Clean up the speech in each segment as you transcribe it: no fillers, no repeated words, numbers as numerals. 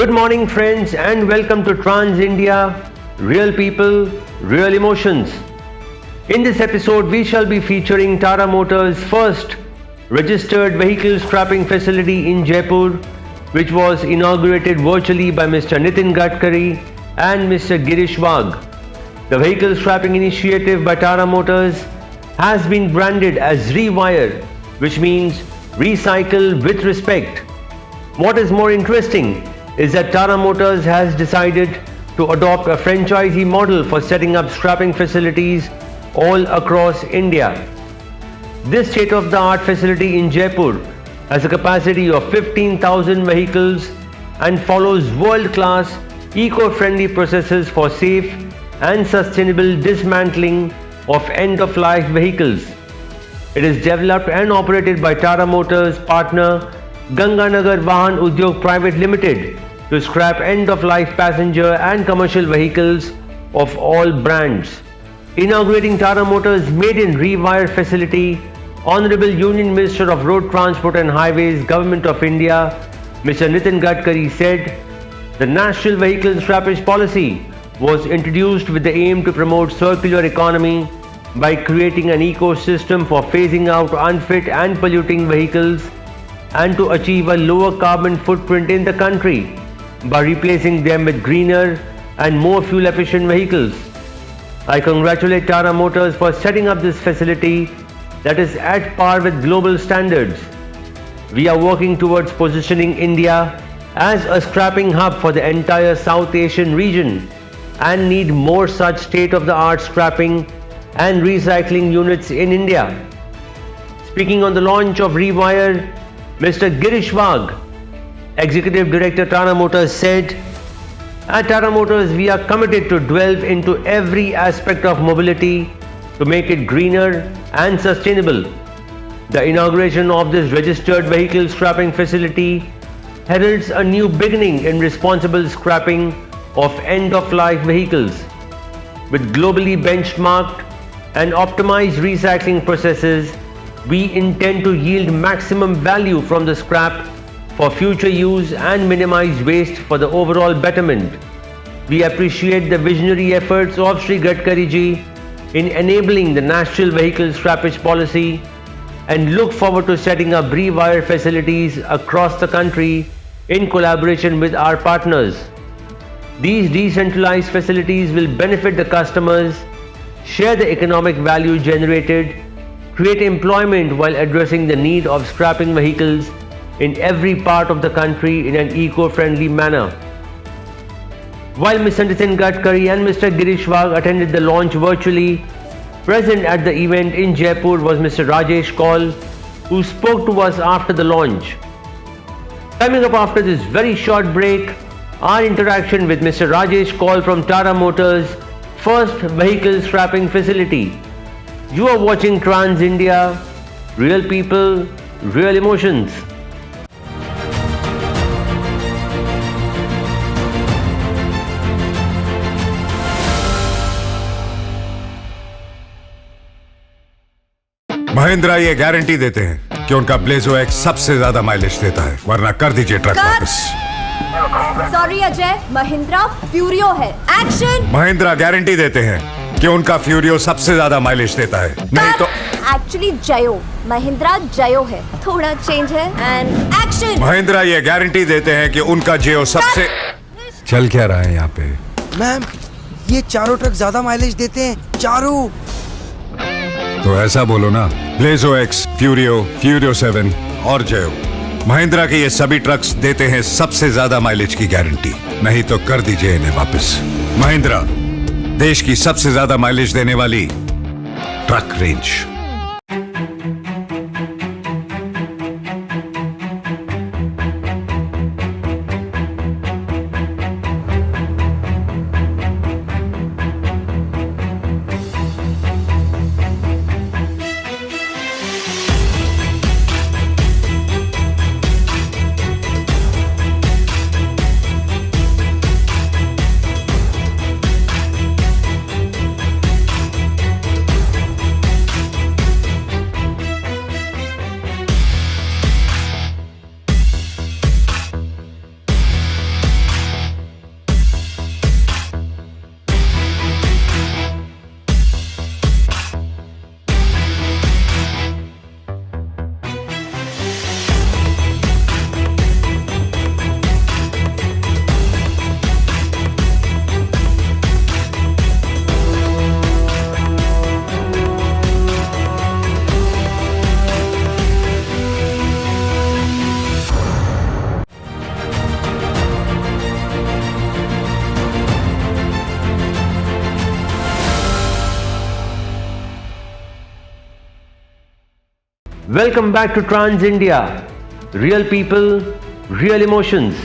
Good morning, friends, and welcome to Trans India, Real People, Real Emotions. In this episode, we shall be featuring Tata Motors' first registered vehicle scrapping facility in Jaipur, which was inaugurated virtually by Mr. Nitin Gadkari and Mr. Girish Wagh. The vehicle scrapping initiative by Tata Motors has been branded as Rewire, which means recycle with respect. What is more interesting is that Tata Motors has decided to adopt a franchisee model for setting up scrapping facilities all across India. This state-of-the-art facility in Jaipur has a capacity of 15,000 vehicles and follows world-class eco-friendly processes for safe and sustainable dismantling of end-of-life vehicles. It is developed and operated by Tata Motors partner Ganganagar Vahan Udyog Private Limited to scrap end-of-life passenger and commercial vehicles of all brands. Inaugurating Tata Motors Made in Rewire facility, Honorable Union Minister of Road Transport and Highways, Government of India, Mr. Nitin Gadkari said, the National Vehicle Scrappage Policy was introduced with the aim to promote circular economy by creating an ecosystem for phasing out unfit and polluting vehicles and to achieve a lower carbon footprint in the country by replacing them with greener and more fuel-efficient vehicles. I congratulate Tata Motors for setting up this facility that is at par with global standards. We are working towards positioning India as a scrapping hub for the entire South Asian region and need more such state-of-the-art scrapping and recycling units in India. Speaking on the launch of Rewire, Mr. Girish Wagh, Executive Director Tata Motors said, at Tata Motors we are committed to delve into every aspect of mobility to make it greener and sustainable. The inauguration of this registered vehicle scrapping facility heralds a new beginning in responsible scrapping of end-of-life vehicles. With globally benchmarked and optimized recycling processes, we intend to yield maximum value from the scrap for future use and minimize waste for the overall betterment. We appreciate the visionary efforts of Shri Gadkari ji in enabling the National Vehicle Scrappage Policy and look forward to setting up Rewire facilities across the country in collaboration with our partners. These decentralized facilities will benefit the customers, share the economic value generated, create employment while addressing the need of scrapping vehicles in every part of the country in an eco-friendly manner. While Mr. Nitin Gadkari and Mr. Girish Wagh attended the launch virtually, present at the event in Jaipur was Mr. Rajesh Kaul, who spoke to us after the launch. Coming up after this very short break, our interaction with Mr. Rajesh Kaul from Tata Motors' first vehicle scrapping facility. You are watching Trans India, Real People, Real Emotions. Mahindra ये guarantee देते हैं कि उनका Blazo x सबसे ज्यादा mileage देता है, वरना कर दीजिए ट्रक वापस। सॉरी अजय, महिंद्रा फ्यूरियो है। एक्शन। महिंद्रा गारंटी देते हैं कि उनका फ्यूरियो सबसे ज्यादा माइलेज देता है, नहीं तो एक्चुअली जयो, महिंद्रा जयो है, थोड़ा चेंज है। And action. महिंद्रा ये गारंटी देते हैं कि उनका जियो सबसे चल क्या रहा है यहाँ पे? मैम, ये चारों ट्रक ज्यादा माइलेज देते हैं, चारों। तो ऐसा बोलो ना, ब्लेजो एक्स, फ्यूरियो, फ्यूरियो 7 और जयो। महिंद्रा के ये सभी ट्रक्स देते हैं सबसे ज्यादा माइलेज की गारंटी, नहीं तो कर दीजिए इन्हें वापस। महिंद्रा, देश की सबसे ज्यादा माइलेज देने वाली truck range. Welcome back to Trans India. Real people, real emotions.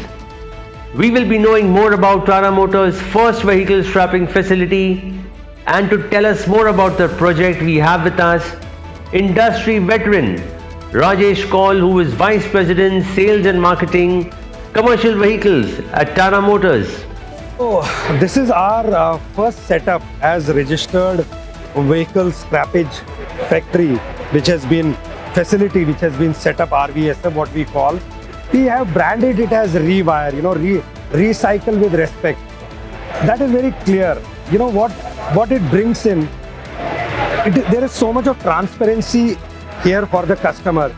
We will be knowing more about Tata Motors' first vehicle scrapping facility, and to tell us more about the project we have with us industry veteran Rajesh Kaul, who is Vice President Sales and Marketing Commercial Vehicles at Tata Motors. Oh, this is our first setup as registered vehicle scrappage factory, which has been set up RVSF, what we call. We have branded it as Rewire, recycle with respect. That is very clear. You know what it brings in. There is so much of transparency here for the customer.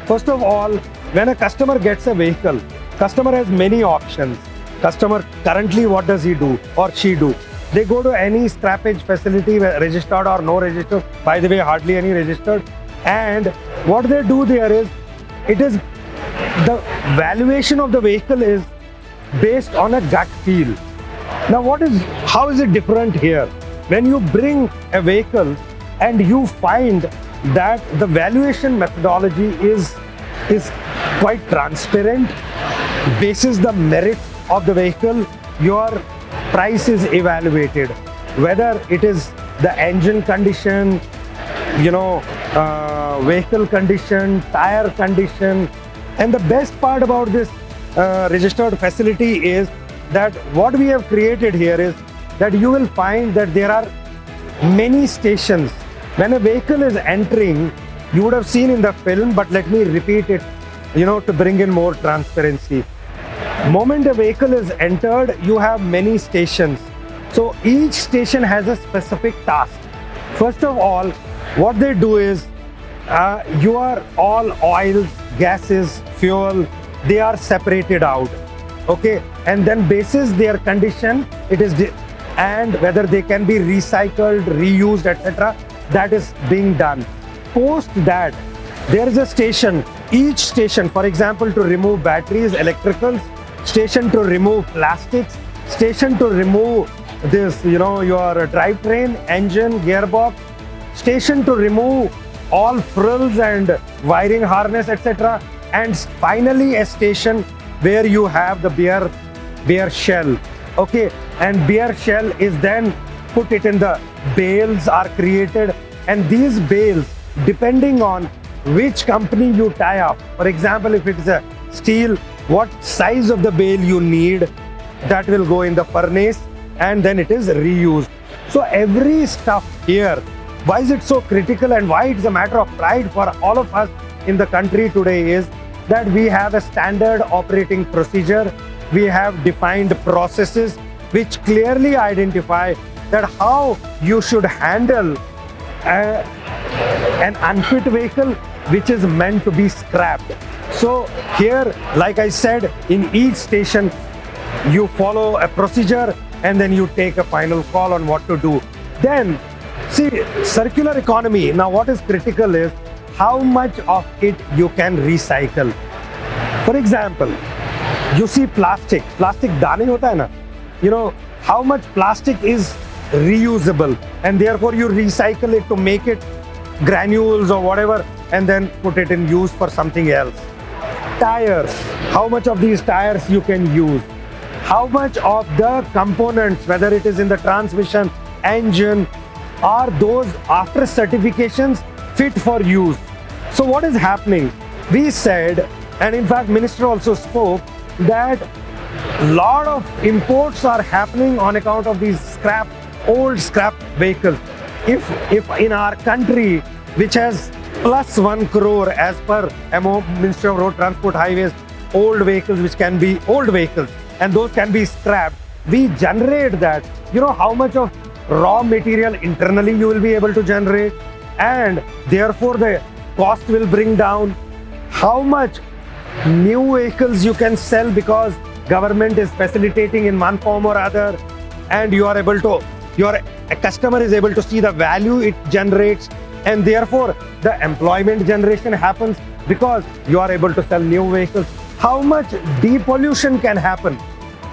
First of all, when a customer gets a vehicle, customer has many options. Customer currently, what does he do or she do? They go to any scrappage facility, registered or no registered. By the way, hardly any registered. And what they do there is, the valuation of the vehicle is based on a gut feel. Now, how is it different here? When you bring a vehicle and you find that the valuation methodology is quite transparent, bases the merit of the vehicle, your price is evaluated, whether it is the engine condition, vehicle condition, tire condition. And the best part about this registered facility is that what we have created here is that you will find that there are many stations. When a vehicle is entering, you would have seen in the film, but let me repeat it, to bring in more transparency. Moment a vehicle is entered, you have many stations. So each station has a specific task. First of all, what they do is, you are all oils, gases, fuel, they are separated out. Okay, and then basis their condition, and whether they can be recycled, reused, etc. That is being done. Post that, there is a station. Each station, for example, to remove batteries, electricals, station to remove plastics, station to remove this, your drivetrain, engine, gearbox, station to remove all frills and wiring harness, etc. And finally a station where you have the beer shell. Okay, and beer shell is then put it in the bales are created, and these bales, depending on which company you tie up, for example, if it is a steel, what size of the bale you need, that will go in the furnace, and then it is reused. So every stuff here, why is it so critical and why it's a matter of pride for all of us in the country today is that we have a standard operating procedure. We have defined processes which clearly identify that how you should handle an unfit vehicle which is meant to be scrapped. So here, like I said, in each station, you follow a procedure and then you take a final call on what to do. Then, see, circular economy, now what is critical is how much of it you can recycle. For example, you see plastic daane hota hai na, how much plastic is reusable, and therefore you recycle it to make it granules or whatever and then put it in use for something else. Tires, how much of these tires you can use, how much of the components, whether it is in the transmission, engine, are those after certifications fit for use. So what is happening? We said, and in fact Minister also spoke, that lot of imports are happening on account of these old scrap vehicles. If in our country, which has plus 1 crore as per Ministry of Road Transport Highways, old vehicles which can be old vehicles and those can be scrapped, we generate that. How much of raw material internally you will be able to generate, and therefore the cost will bring down. How much new vehicles you can sell because government is facilitating in one form or other, and a customer is able to see the value it generates, and therefore the employment generation happens because you are able to sell new vehicles. How much depollution can happen?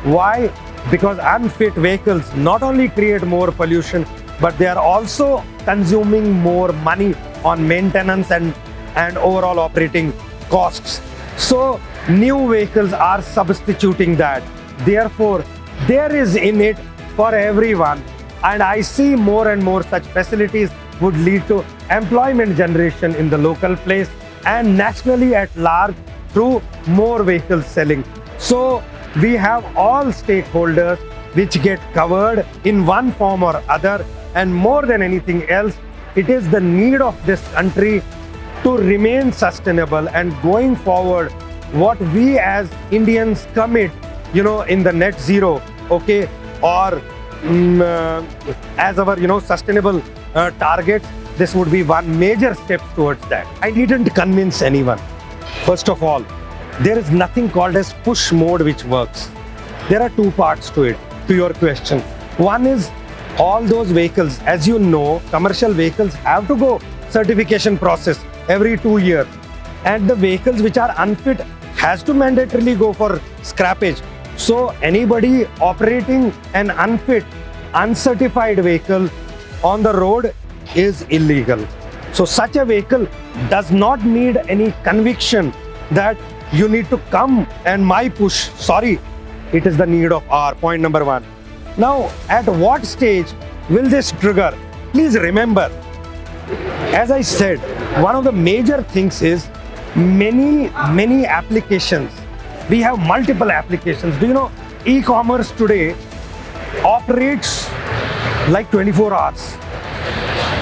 Why? Because unfit vehicles not only create more pollution, but they are also consuming more money on maintenance and and overall operating costs. So new vehicles are substituting that. Therefore, there is in it for everyone. And I see more and more such facilities would lead to employment generation in the local place and nationally at large through more vehicles selling. So we have all stakeholders which get covered in one form or other, and more than anything else, it is the need of this country to remain sustainable. And going forward, what we as Indians commit, in the net zero, okay, or as our sustainable targets, this would be one major step towards that. I needn't convince anyone. First of all, there is nothing called as push mode which works. There are two parts to it, to your question. One is all those vehicles, as you know, commercial vehicles have to go certification process every 2 years, and the vehicles which are unfit has to mandatorily go for scrappage. So anybody operating an unfit, uncertified vehicle on the road is illegal. So such a vehicle does not need any conviction that you need to come and my push. Sorry, it is the need of our point number one. Now, at what stage will this trigger? Please remember, as I said, one of the major things is many applications. We have multiple applications. Do you know e-commerce today operates like 24 hours.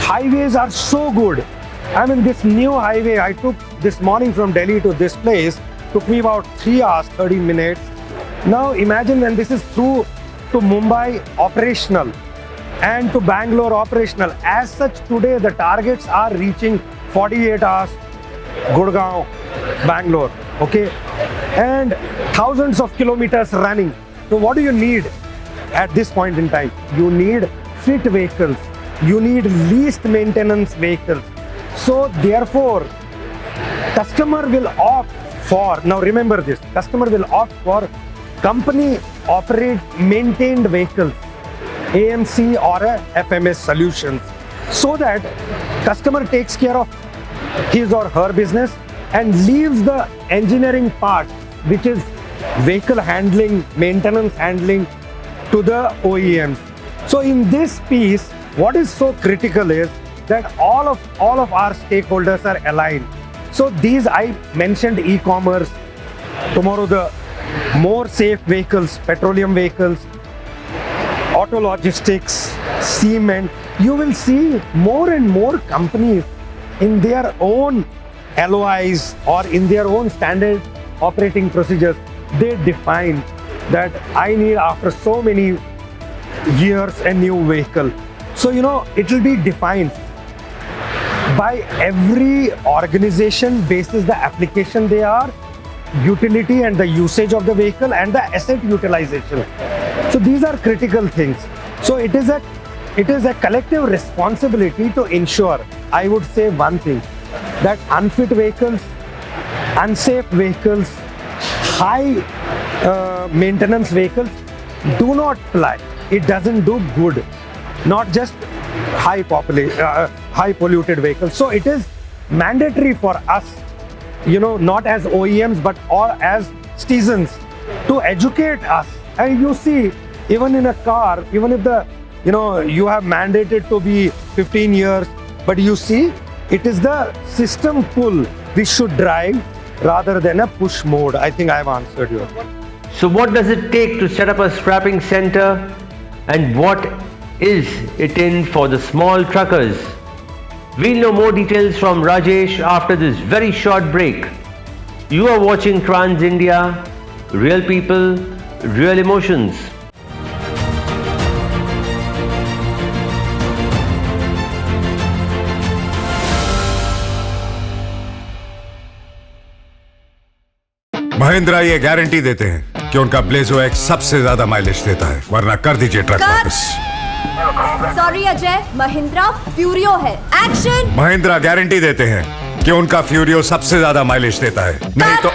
Highways are so good. I mean, this new highway I took this morning from Delhi to this place took me about 3 hours, 30 minutes. Now imagine when this is through to Mumbai operational and to Bangalore operational. As such, today the targets are reaching 48 hours, Gurgaon, Bangalore, okay? And thousands of kilometers running. So what do you need at this point in time? You need fit vehicles. You need least maintenance vehicles. So therefore, customer will opt for, now remember this, customer will opt for company operate maintained vehicles, AMC or a FMS solutions, so that customer takes care of his or her business and leaves the engineering part, which is vehicle handling, maintenance handling, to the OEMs. So in this piece, what is so critical is that all of our stakeholders are aligned. So these I mentioned e-commerce, tomorrow the more safe vehicles, petroleum vehicles, auto logistics, cement. You will see more and more companies in their own LOIs or in their own standard operating procedures, they define that I need after so many years a new vehicle. So it will be defined by every organization basis the application they are, utility and the usage of the vehicle and the asset utilization. So these are critical things. So it is a collective responsibility to ensure, I would say one thing, that unfit vehicles, unsafe vehicles, high maintenance vehicles do not fly. It doesn't do good. Not just high polluted vehicles. So it is mandatory for us, not as OEMs but all as citizens, to educate us. And you see, even in a car, even if you have mandated to be 15 years, but you see, it is the system pull we should drive rather than a push mode. I think I have answered you. So what does it take to set up a scrapping center, and what is it in for the small truckers? We'll know more details from Rajesh after this very short break. You are watching Trans India, real people, real emotions. Mahindra ये guarantee देते हैं कि उनका Blazo x सबसे ज्यादा mileage देता है, वरना कर दीजिए ट्रक वापस। सॉरी अजय, महिंद्रा फ्यूरियो है। एक्शन। महिंद्रा गारंटी देते हैं कि उनका फ्यूरियो सबसे ज्यादा माइलेज देता है, नहीं तो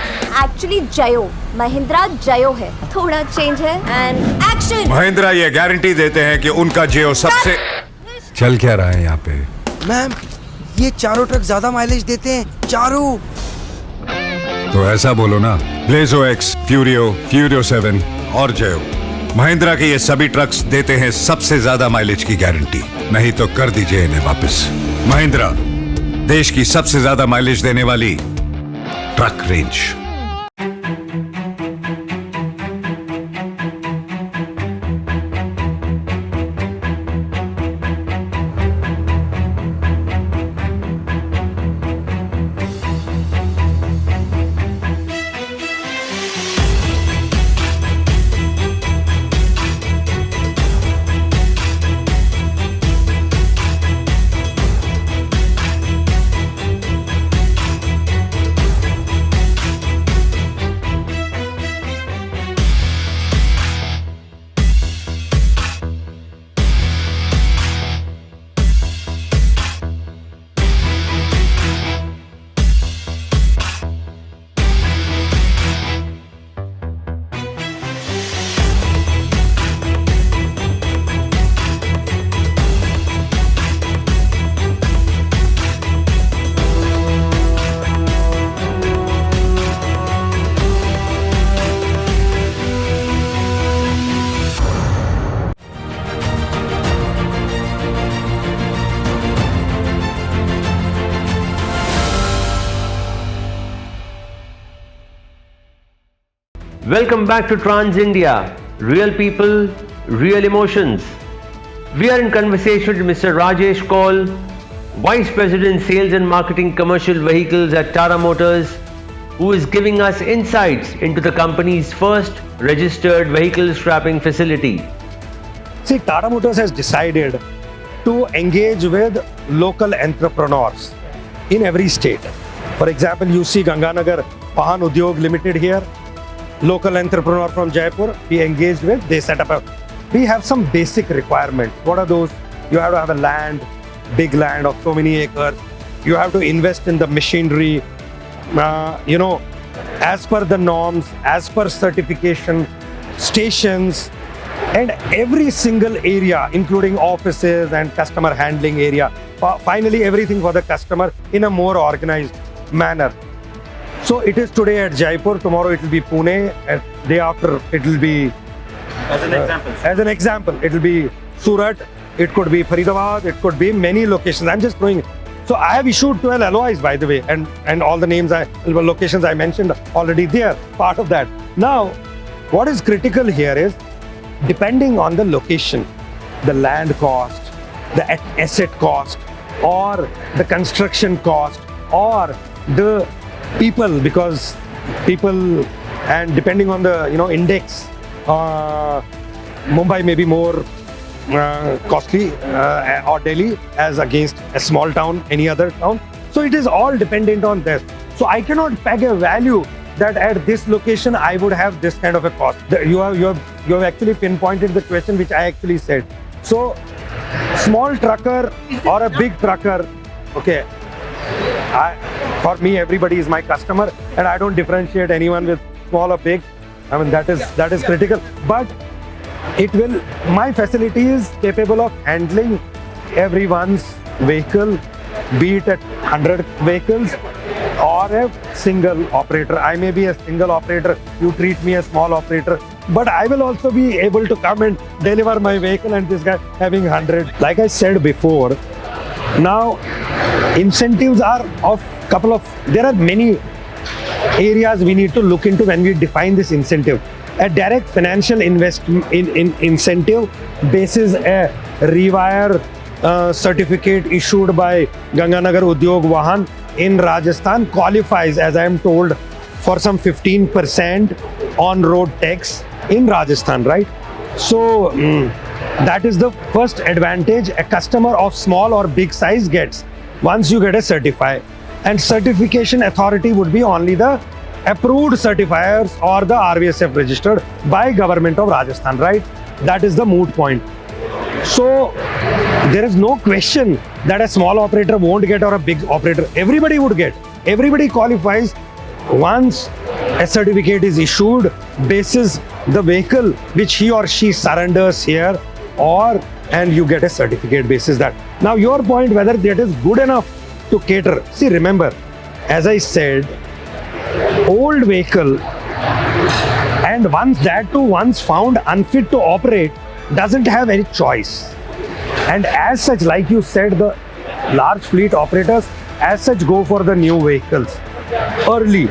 एक्चुअली जयो, महिंद्रा जयो है, थोड़ा चेंज है। And action. महिंद्रा ये गारंटी देते हैं कि उनका जियो सबसे। चल क्या रहा है यहाँ पे? मैम, ये चारों ट्रक ज्यादा माइलेज देते हैं, चारों। तो ऐसा बोलो ना, ब्लेजो एक्स, फ्यूरियो, फ्यूरियो 7 और जयो। महिंद्रा के ये सभी ट्रक्स देते हैं सबसे ज्यादा माइलेज की गारंटी। नहीं तो कर दीजिए इन्हें वापस। महिंद्रा, देश की सबसे ज्यादा माइलेज देने वाली truck range. Welcome back to Trans India. Real people, real emotions. We are in conversation with Mr. Rajesh Kaul, Vice President Sales and Marketing Commercial Vehicles at Tata Motors, who is giving us insights into the company's first registered vehicle scrapping facility. See, Tata Motors has decided to engage with local entrepreneurs in every state. For example, you see Ganganagar Pahan Udyog Limited here. Local entrepreneur from Jaipur, we engaged with, they set up we have some basic requirements. What are those? You have to have a land, big land of so many acres. You have to invest in the machinery, as per the norms, as per certification, stations, and every single area, including offices and customer handling area. Finally, everything for the customer in a more organized manner. So it is today at Jaipur, tomorrow it will be Pune, and day after it will be... As an example, it will be Surat, it could be Faridabad, it could be many locations. I'm just throwing... So I have issued 12 LOIs, by the way, and all the names, locations I mentioned already there, part of that. Now, what is critical here is, depending on the location, the land cost, the asset cost, or the construction cost, or the people, because people, and depending on the index, Mumbai may be more costly or Delhi as against a small town, any other town. So it is all dependent on this. So I cannot peg a value that at this location I would have this kind of a cost. You have actually pinpointed the question which I actually said. So small trucker or a big trucker, okay, for me everybody is my customer and I don't differentiate anyone with small or big. I mean that is critical, but my facility is capable of handling everyone's vehicle, be it at 100 vehicles or a single operator. I may be a single operator, you treat me a small operator, but I will also be able to come and deliver my vehicle and this guy having 100. Like I said before, now incentives are of there are many areas we need to look into when we define this incentive. A direct financial investment in incentive basis a Rewire certificate issued by Ganganagar Udyog Vahan in Rajasthan qualifies, as I am told, for some 15% on-road tax in Rajasthan, right? So that is the first advantage a customer of small or big size gets once you get a certified. And certification authority would be only the approved certifiers or the RVSF registered by government of Rajasthan, right? That is the moot point. So there is no question that a small operator won't get or a big operator. Everybody would get. Everybody qualifies once a certificate is issued basis the vehicle which he or she surrenders here, and you get a certificate basis that. Now your point whether that is good enough to cater. See, remember, as I said, old vehicle, and once found unfit to operate, doesn't have any choice. And as such, like you said, the large fleet operators as such go for the new vehicles early.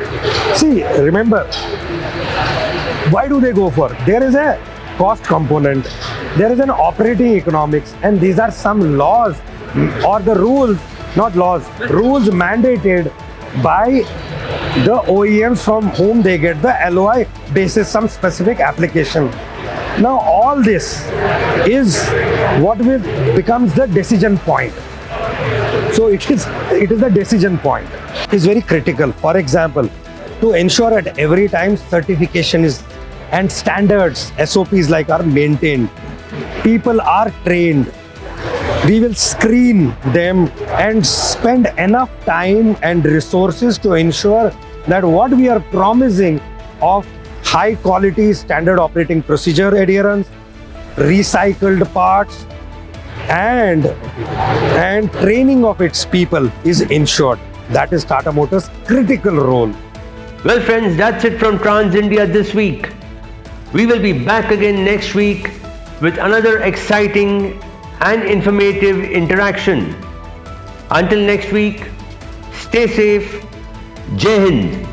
See, remember, why do they go for? There is a cost component, there is an operating economics, and these are some laws or the rules, not laws, rules mandated by the OEMs from whom they get the LOI basis some specific application. Now all this is what becomes the decision point. So it is the decision point. It is very critical. For example, to ensure at every time certification is and standards, SOPs like are maintained. People are trained. We will screen them and spend enough time and resources to ensure that what we are promising of high quality standard operating procedure adherence, recycled parts, and training of its people is ensured. That is Tata Motors' critical role. Well, friends, that's it from Trans India this week. We will be back again next week with another exciting and informative interaction. Until next week, stay safe. Jai Hind.